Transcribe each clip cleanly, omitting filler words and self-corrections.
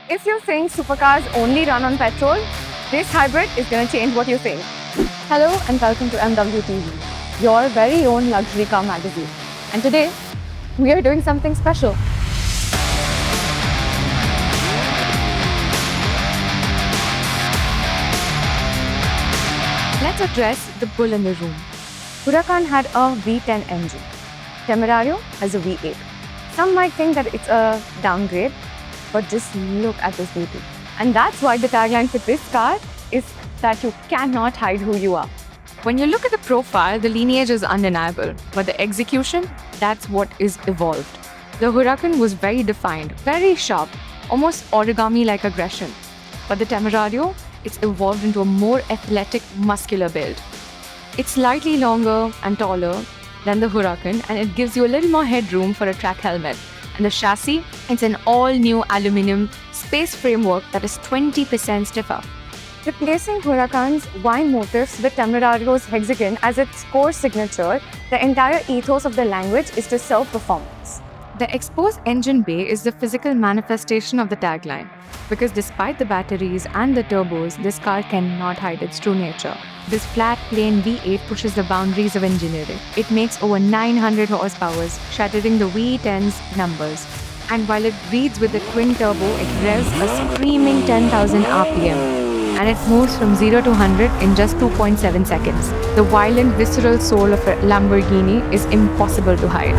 If you think supercars only run on petrol, this hybrid is going to change what you think. Hello and welcome to MWTV, your very own luxury car magazine. And today, we are doing something special. Let's address the bull in the room. Huracan had a V10 engine. Temerario has a V8. Some might think that it's a downgrade, but just look at this beauty. And that's why the tagline for this car is that you cannot hide who you are. When you look at the profile, the lineage is undeniable, but the execution, that's what is evolved. The Huracan was very defined, very sharp, almost origami-like aggression. But the Temerario, it's evolved into a more athletic, muscular build. It's slightly longer and taller than the Huracan, and it gives you a little more headroom for a track helmet. And the chassis, it's an all-new aluminum space framework that is 20% stiffer. Replacing Huracan's wine motifs with Temerario's hexagon as its core signature, the entire ethos of the language is to serve performance. The exposed engine bay is the physical manifestation of the tagline, because despite the batteries and the turbos, this car cannot hide its true nature. This flat, plain V8 pushes the boundaries of engineering. It makes over 900 horsepower, shattering the V10's numbers. And while it breathes with the twin turbo, it revs a screaming 10,000 RPM. And it moves from 0 to 100 in just 2.7 seconds. The violent, visceral soul of a Lamborghini is impossible to hide.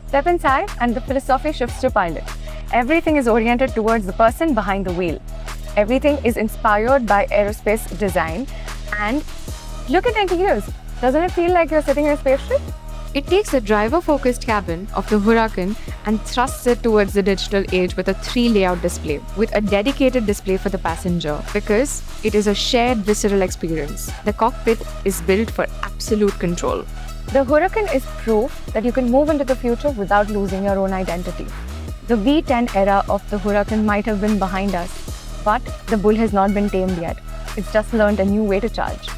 Step inside and the philosophy shifts to pilot. Everything is oriented towards the person behind the wheel. Everything is inspired by aerospace design. And look at the interiors. Doesn't it feel like you're sitting in a spaceship? It takes the driver-focused cabin of the Huracan and thrusts it towards the digital age with a 3-layout display, with a dedicated display for the passenger, because it is a shared visceral experience. The cockpit is built for absolute control. The Huracan is proof that you can move into the future without losing your own identity. The V10 era of the Huracan might have been behind us, but the bull has not been tamed yet. It's just learned a new way to charge.